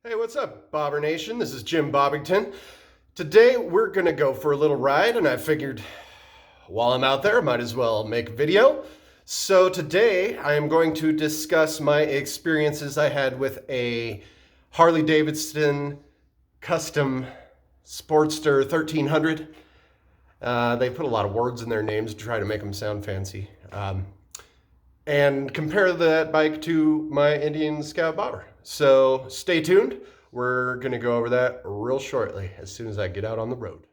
Hey, what's up, Bobber Nation? This is Jimbobbington. Today we're gonna go for a little ride, and I figured while I'm out there, I might as well make a video. So today I am going to discuss my experiences I had with a Harley Davidson custom Sportster 1300. They put a lot of words in their names to try to make them sound fancy. And compare that bike to my Indian Scout Bobber. So stay tuned. We're gonna go over that real shortly as soon as I get out on the road.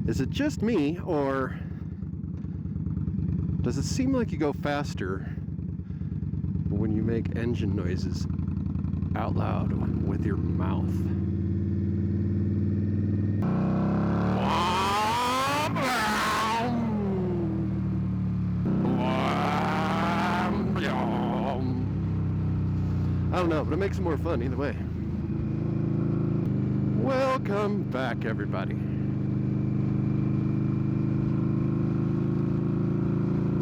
Is it just me, or does it seem like you go faster when you make engine noises out loud with your mouth? I don't know, but it makes it more fun either way. Welcome back, everybody.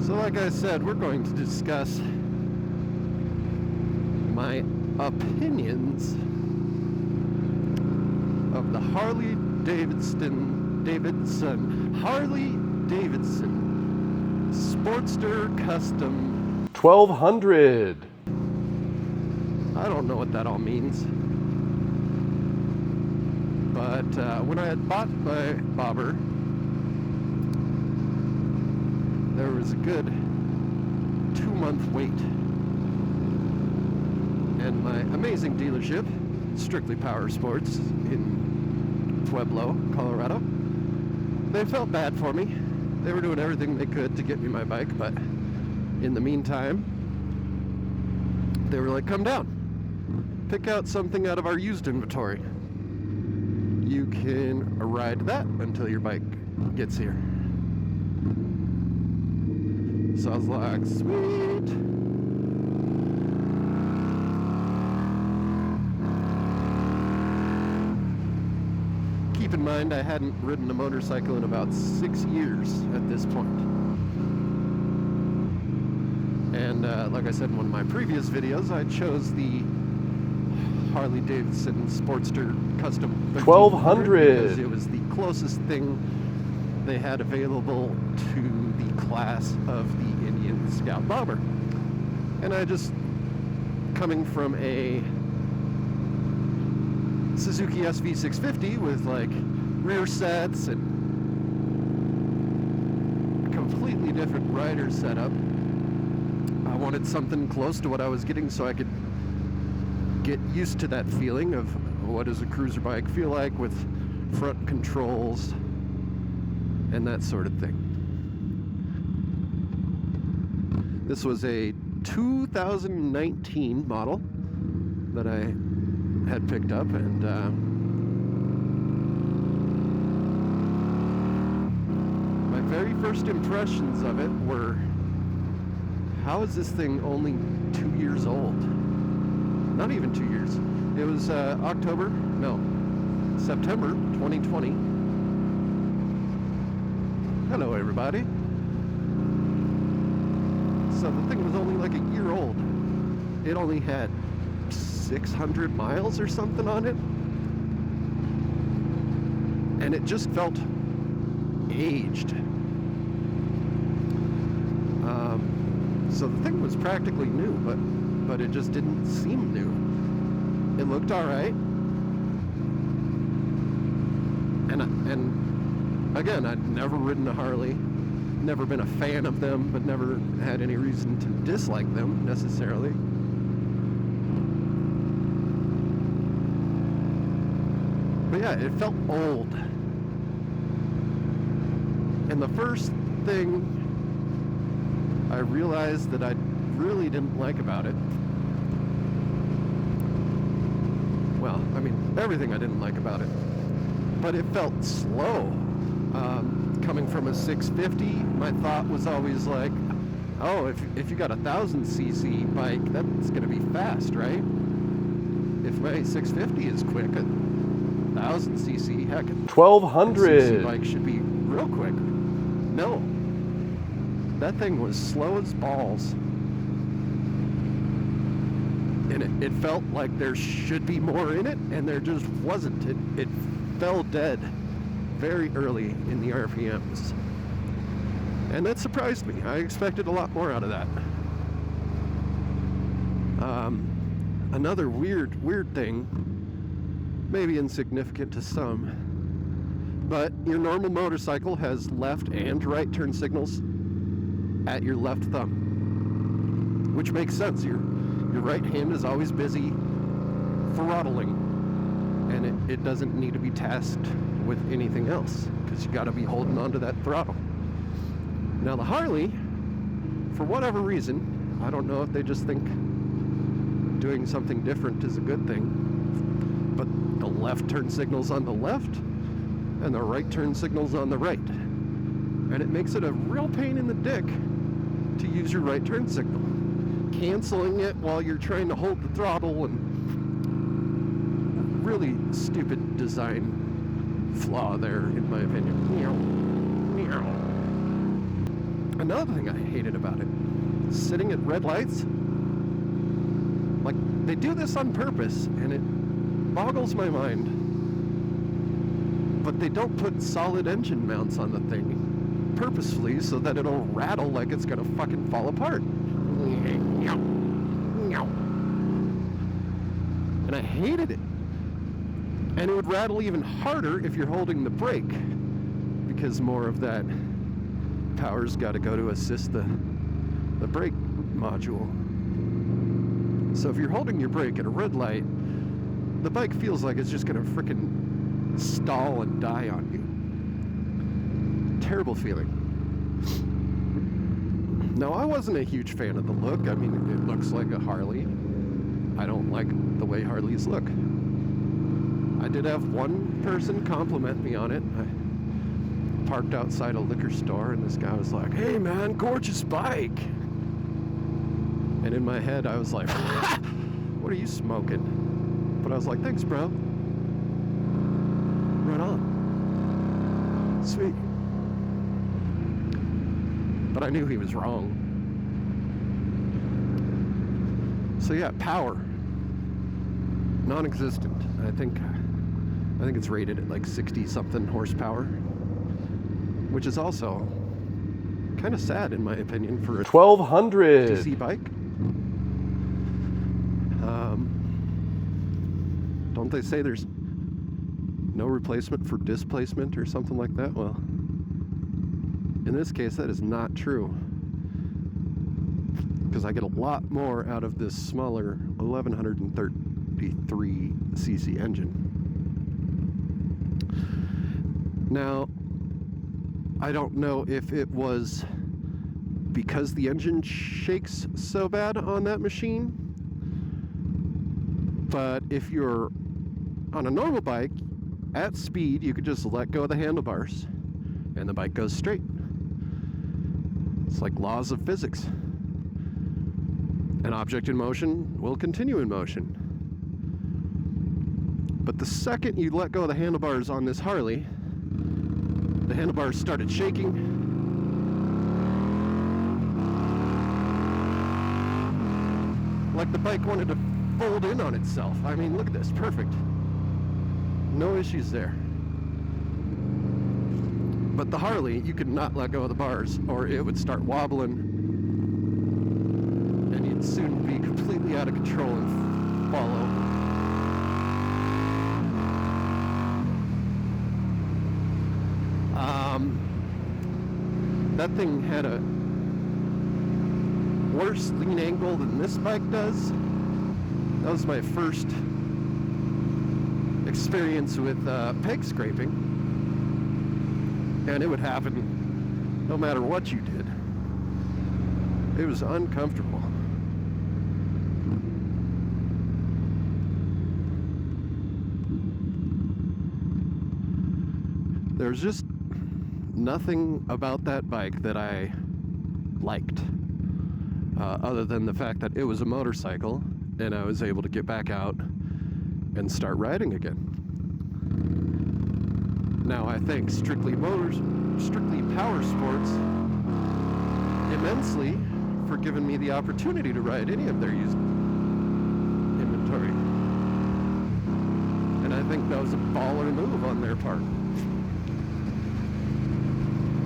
So like I said, we're going to discuss my opinions of the Harley Davidson Sportster Custom 1200. I don't know what that all means. But when I had bought my bobber, there was a good 2-month wait, and my amazing dealership, Strictly Power Sports in Pueblo, Colorado, they felt bad for me. They were doing everything they could to get me my bike, but in the meantime, they were like, come down, pick out something out of our used inventory. You can ride that until your bike gets here. So I was like, sweet. Keep in mind, I hadn't ridden a motorcycle in about 6 years at this point. And like I said in one of my previous videos, I chose the Harley Davidson Sportster Custom 1200 because it was the closest thing they had available to the class of the Indian Scout Bobber. And I just, coming from a Suzuki SV650 with like rear sets and a completely different rider setup, I wanted something close to what I was getting so I could get used to that feeling of what does a cruiser bike feel like with front controls and that sort of thing. This was a 2019 model that I had picked up, and my very first impressions of it were, how is this thing only 2 years old? Not even 2 years. It was September 2020. Hello, everybody. So the thing was only like a year old. It only had 600 miles or something on it. And it just felt aged. So the thing was practically new, but it just didn't seem new. It looked all right. And again, I'd never ridden a Harley, never been a fan of them, but never had any reason to dislike them necessarily. But yeah, it felt old. And the first thing I realized that I really didn't like about it, well, I mean, everything I didn't like about it, but it felt slow. Coming from a 650, my thought was always like, oh, if you got a 1,000cc bike, that's going to be fast, right? If my 650 is quick, a 1,000cc, heck, 1,200 bike should be real quick. No, that thing was slow as balls. And it felt like there should be more in it, and there just wasn't. It fell dead very early in the RPMs. And that surprised me. I expected a lot more out of that. Another weird thing, maybe insignificant to some, but your normal motorcycle has left and right turn signals at your left thumb, which makes sense. Your right hand is always busy throttling, and it doesn't need to be tasked with anything else, because you got to be holding onto that throttle. Now the Harley, for whatever reason, I don't know if they just think doing something different is a good thing, but the left turn signal's on the left and the right turn signal's on the right, and it makes it a real pain in the dick to use your right turn signal, canceling it while you're trying to hold the throttle, and really stupid design flaw there, in my opinion. Another thing I hated about it, sitting at red lights, like, they do this on purpose, and it boggles my mind, but they don't put solid engine mounts on the thing purposefully so that it'll rattle like it's gonna fucking fall apart. And I hated it. And it would rattle even harder if you're holding the brake, because more of that power's got to go to assist the brake module. So if you're holding your brake at a red light, the bike feels like it's just gonna frickin' stall and die on you. Terrible feeling. Now, I wasn't a huge fan of the look. I mean, it looks like a Harley. I don't like the way Harleys look. I did have one person compliment me on it. I parked outside a liquor store, and this guy was like, "Hey man, gorgeous bike." And in my head I was like, "What are you smoking?" But I was like, "Thanks, bro. Right on. Sweet." But I knew he was wrong. So yeah, power, non-existent. I think it's rated at like 60-something horsepower, which is also kind of sad in my opinion for a 1,200 cc bike. Don't they say there's no replacement for displacement or something like that? Well, in this case, that is not true, because I get a lot more out of this smaller 1,133 cc engine. Now, I don't know if it was because the engine shakes so bad on that machine, but if you're on a normal bike at speed, you could just let go of the handlebars and the bike goes straight. It's like laws of physics. An object in motion will continue in motion. But the second you let go of the handlebars on this Harley, the handlebars started shaking. Like the bike wanted to fold in on itself. I mean, look at this, perfect. No issues there. But the Harley, you could not let go of the bars or it would start wobbling and you'd soon be completely out of control and fall over. That thing had a worse lean angle than this bike does. That was my first experience with peg scraping, and it would happen no matter what you did. It was uncomfortable. There's just nothing about that bike that I liked. other than the fact that it was a motorcycle and I was able to get back out and start riding again. Now I thank Strictly Power Sports immensely for giving me the opportunity to ride any of their used inventory. And I think that was a baller move on their part.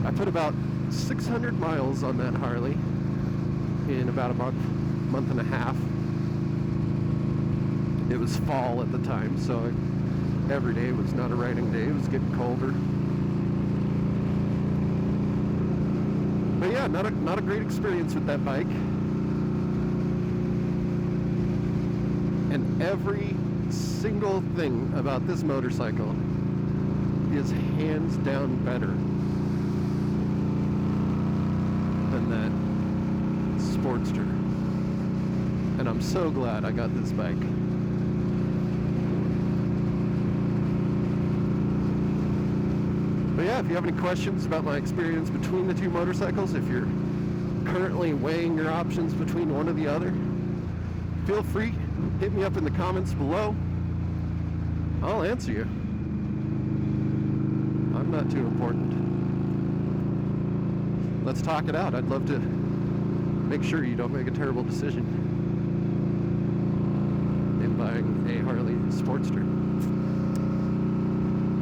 I put about 600 miles on that Harley in about a month and a half. It was fall at the time, so every day was not a riding day. It was getting colder. But yeah, not a great experience with that bike. And every single thing about this motorcycle is hands down better than that Sportster. And I'm so glad I got this bike. But yeah, if you have any questions about my experience between the two motorcycles, if you're currently weighing your options between one or the other, feel free, hit me up in the comments below. I'll answer you. I'm not too important. Let's talk it out. I'd love to make sure you don't make a terrible decision in buying a Harley Sportster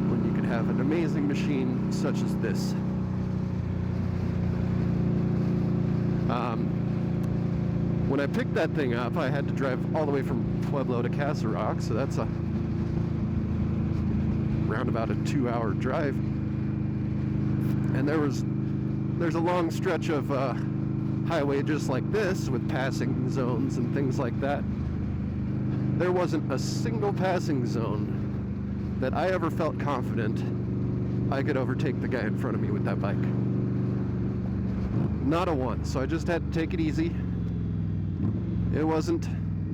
when you could have an amazing machine such as this. When I picked that thing up, I had to drive all the way from Pueblo to Castle Rock, so that's around about a 2-hour drive. And there's a long stretch of highway just like this with passing zones and things like that. There wasn't a single passing zone that I ever felt confident I could overtake the guy in front of me with that bike. Not a one. So I just had to take it easy. It wasn't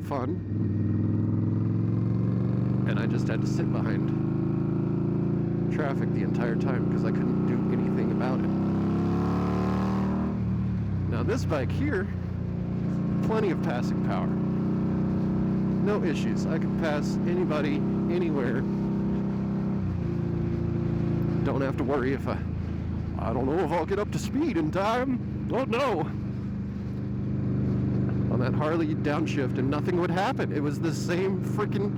fun. And I just had to sit behind traffic the entire time because I couldn't do anything about it. Now this bike here, plenty of passing power. No issues. I can pass anybody, anywhere. Don't have to worry if I don't know if I'll get up to speed in time. Oh no. On that Harley, you'd downshift and nothing would happen. It was the same freaking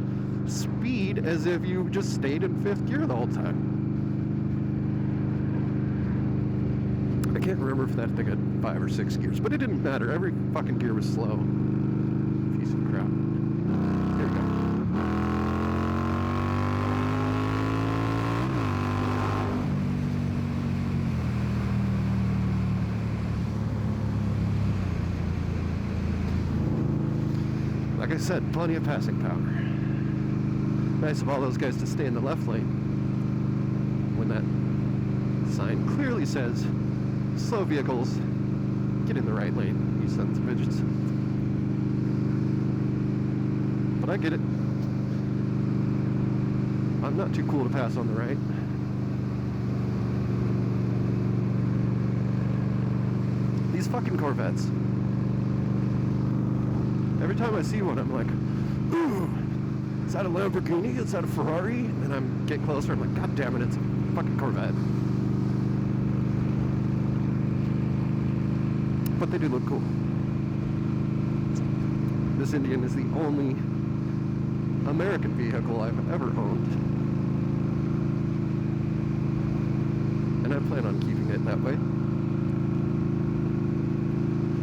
speed as if you just stayed in 5th gear the whole time. I can't remember if that thing had 5 or 6 gears, but it didn't matter. Every fucking gear was slow. Piece of crap. Here we go. Like I said, plenty of passing power. Nice of all those guys to stay in the left lane when that sign clearly says slow vehicles, get in the right lane, you sons of bitches. But I get it. I'm not too cool to pass on the right. These fucking Corvettes. Every time I see one, I'm like, ooh, is that a Lamborghini? Is that a Ferrari? And then I get closer, I'm like, God damn it, it's a fucking Corvette. But they do look cool. This Indian is the only American vehicle I've ever owned. And I plan on keeping it that way.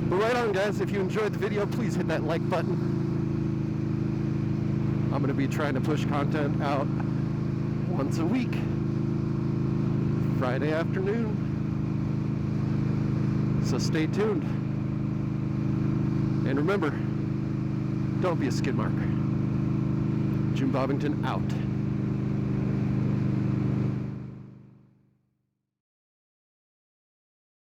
But right on, guys, if you enjoyed the video, please hit that like button. I'm going to be trying to push content out once a week, Friday afternoon. So stay tuned. And remember, don't be a skid mark. Jimbobbington out.